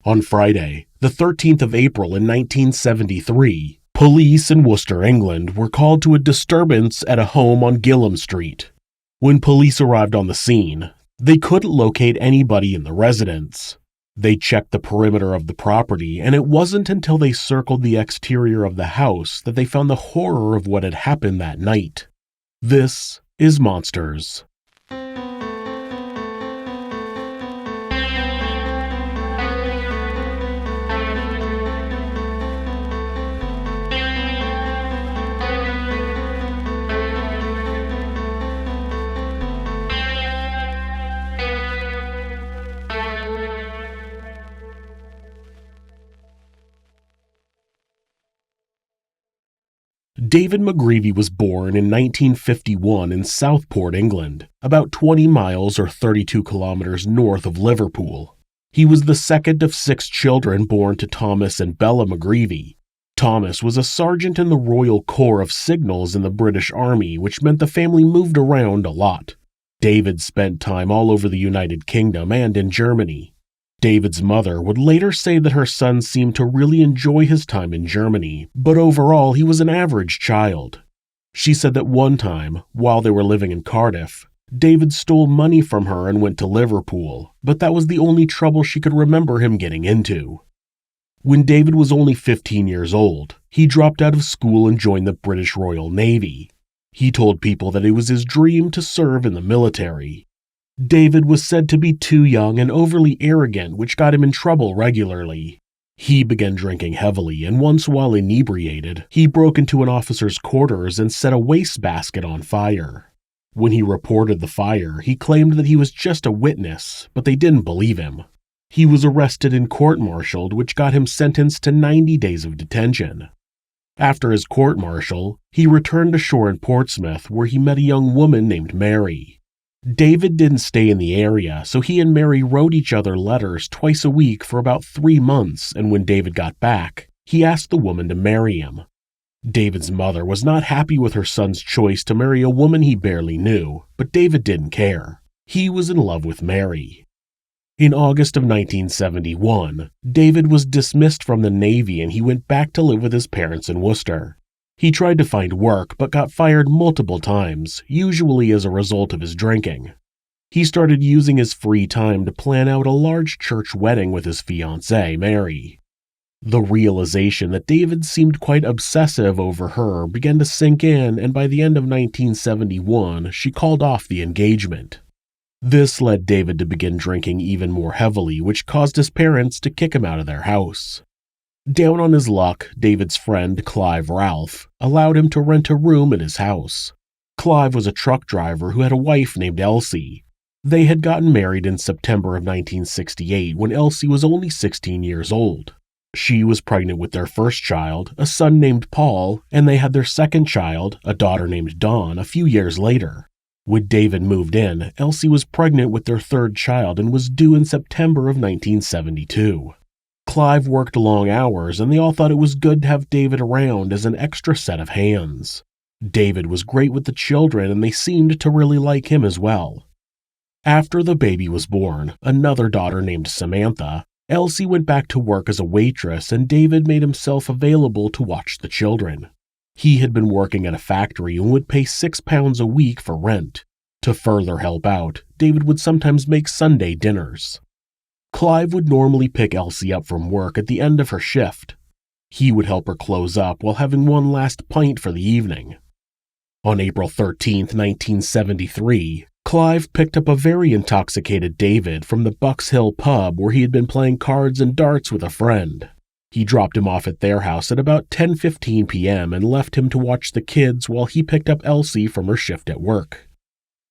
On Friday, the 13th of April in 1973, police in Worcester, England were called to a disturbance at a home on Gillam Street. When police arrived on the scene, they couldn't locate anybody in the residence. They checked the perimeter of the property, and it wasn't until they circled the exterior of the house that they found the horror of what had happened that night. This is Monsters. David McGreavy was born in 1951 in Southport, England, about 20 miles or 32 kilometers north of Liverpool. He was the second of 6 children born to Thomas and Bella McGreavy. Thomas was a sergeant in the Royal Corps of Signals in the British Army, which meant the family moved around a lot. David spent time all over the United Kingdom and in Germany. David's mother would later say that her son seemed to really enjoy his time in Germany, but overall he was an average child. She said that one time, while they were living in Cardiff, David stole money from her and went to Liverpool, but that was the only trouble she could remember him getting into. When David was only 15 years old, he dropped out of school and joined the British Royal Navy. He told people that it was his dream to serve in the military. David was said to be too young and overly arrogant, which got him in trouble regularly. He began drinking heavily, and once while inebriated, he broke into an officer's quarters and set a wastebasket on fire. When he reported the fire, he claimed that he was just a witness, but they didn't believe him. He was arrested and court-martialed, which got him sentenced to 90 days of detention. After his court-martial, he returned to shore in Portsmouth, where he met a young woman named Mary. David didn't stay in the area, so he and Mary wrote each other letters twice a week for about 3 months, and when David got back, he asked the woman to marry him. David's mother was not happy with her son's choice to marry a woman he barely knew, but David didn't care. He was in love with Mary. In August of 1971, David was dismissed from the Navy and he went back to live with his parents in Worcester. He tried to find work but got fired multiple times, usually as a result of his drinking. He started using his free time to plan out a large church wedding with his fiancée, Mary. The realization that David seemed quite obsessive over her began to sink in, and by the end of 1971, she called off the engagement. This led David to begin drinking even more heavily, which caused his parents to kick him out of their house. Down on his luck, David's friend, Clive Ralph, allowed him to rent a room in his house. Clive was a truck driver who had a wife named Elsie. They had gotten married in September of 1968 when Elsie was only 16 years old. She was pregnant with their first child, a son named Paul, and they had their second child, a daughter named Dawn, a few years later. When David moved in, Elsie was pregnant with their third child and was due in September of 1972. Clive worked long hours, and they all thought it was good to have David around as an extra set of hands. David was great with the children, and they seemed to really like him as well. After the baby was born, another daughter named Samantha, Elsie went back to work as a waitress, and David made himself available to watch the children. He had been working at a factory and would pay £6 a week for rent. To further help out, David would sometimes make Sunday dinners. Clive would normally pick Elsie up from work at the end of her shift. He would help her close up while having one last pint for the evening. On April 13, 1973, Clive picked up a very intoxicated David from the Bucks Hill pub where he had been playing cards and darts with a friend. He dropped him off at their house at about 10:15 p.m. and left him to watch the kids while he picked up Elsie from her shift at work.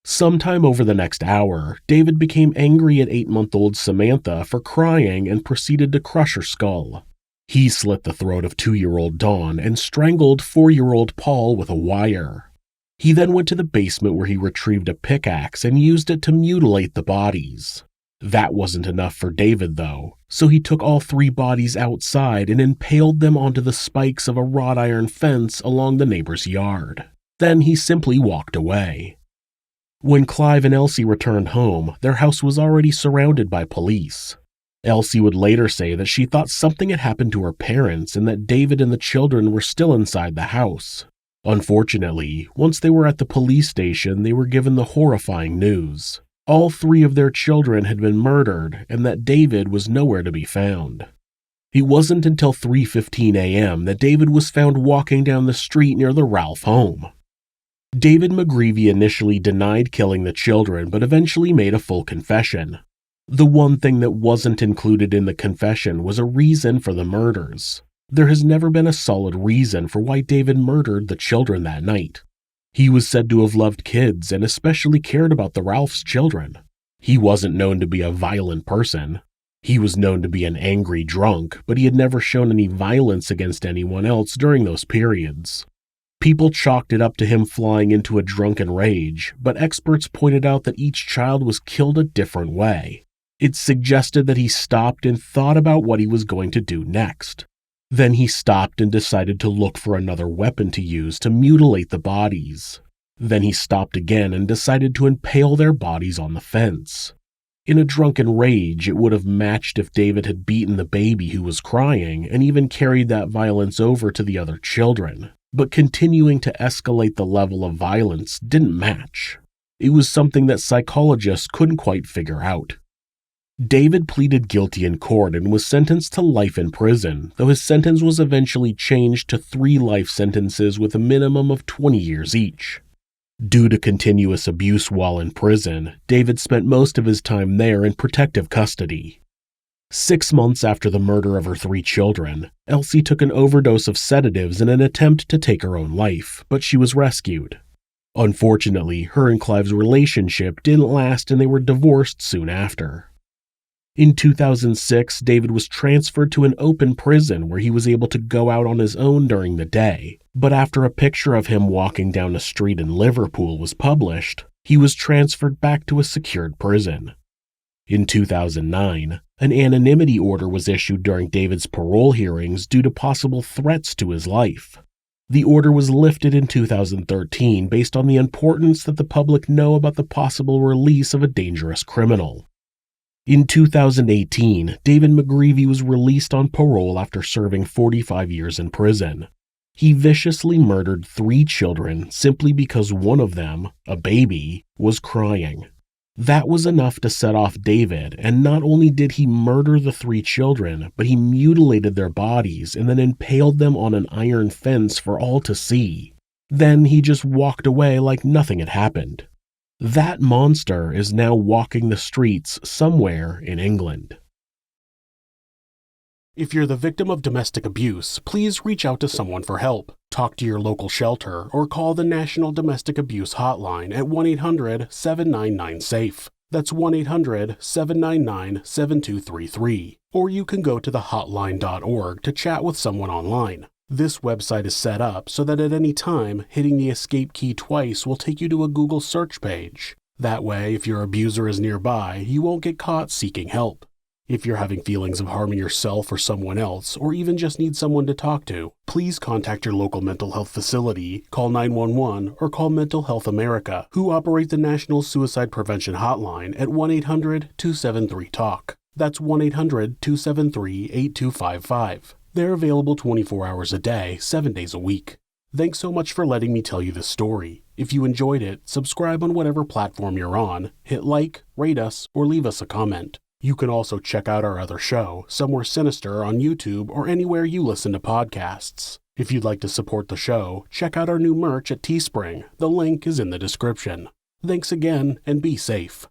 Sometime over the next hour, David became angry at 8-month-old Samantha for crying and proceeded to crush her skull. He slit the throat of 2-year-old Dawn and strangled 4-year-old Paul with a wire. He then went to the basement where he retrieved a pickaxe and used it to mutilate the bodies. That wasn't enough for David, though, so he took all 3 bodies outside and impaled them onto the spikes of a wrought iron fence along the neighbor's yard. Then he simply walked away. When Clive and Elsie returned home, their house was already surrounded by police. Elsie would later say that she thought something had happened to her parents and that David and the children were still inside the house. Unfortunately, once they were at the police station, they were given the horrifying news. All 3 of their children had been murdered and that David was nowhere to be found. It wasn't until 3:15 a.m. that David was found walking down the street near the Ralph home. David McGreavy initially denied killing the children, but eventually made a full confession. The one thing that wasn't included in the confession was a reason for the murders. There has never been a solid reason for why David murdered the children that night. He was said to have loved kids and especially cared about the Ralphs' children. He wasn't known to be a violent person. He was known to be an angry drunk, but he had never shown any violence against anyone else during those periods. People chalked it up to him flying into a drunken rage, but experts pointed out that each child was killed a different way. It suggested that he stopped and thought about what he was going to do next. Then he stopped and decided to look for another weapon to use to mutilate the bodies. Then he stopped again and decided to impale their bodies on the fence. In a drunken rage, it would have matched if David had beaten the baby who was crying and even carried that violence over to the other children. But continuing to escalate the level of violence didn't match. It was something that psychologists couldn't quite figure out. David pleaded guilty in court and was sentenced to life in prison, though his sentence was eventually changed to 3 life sentences with a minimum of 20 years each. Due to continuous abuse while in prison, David spent most of his time there in protective custody. 6 months after the murder of her 3 children, Elsie took an overdose of sedatives in an attempt to take her own life, but she was rescued. Unfortunately, her and Clive's relationship didn't last and they were divorced soon after. In 2006, David was transferred to an open prison where he was able to go out on his own during the day, but after a picture of him walking down a street in Liverpool was published, he was transferred back to a secured prison. In 2009, an anonymity order was issued during David's parole hearings due to possible threats to his life. The order was lifted in 2013 based on the importance that the public know about the possible release of a dangerous criminal. In 2018, David McGreavy was released on parole after serving 45 years in prison. He viciously murdered 3 children simply because one of them, a baby, was crying. That was enough to set off David, and not only did he murder the 3 children, but he mutilated their bodies and then impaled them on an iron fence for all to see. Then he just walked away like nothing had happened. That monster is now walking the streets somewhere in England. If you're the victim of domestic abuse, please reach out to someone for help. Talk to your local shelter or call the National Domestic Abuse Hotline at 1-800-799-SAFE. That's 1-800-799-7233. Or you can go to thehotline.org to chat with someone online. This website is set up so that at any time, hitting the escape key twice will take you to a Google search page. That way, if your abuser is nearby, you won't get caught seeking help. If you're having feelings of harming yourself or someone else, or even just need someone to talk to, please contact your local mental health facility, call 911, or call Mental Health America, who operate the National Suicide Prevention Hotline at 1-800-273-TALK. That's 1-800-273-8255. They're available 24 hours a day, 7 days a week. Thanks so much for letting me tell you this story. If you enjoyed it, subscribe on whatever platform you're on, hit like, rate us, or leave us a comment. You can also check out our other show, Somewhere Sinister, on YouTube or anywhere you listen to podcasts. If you'd like to support the show, check out our new merch at Teespring. The link is in the description. Thanks again, and be safe.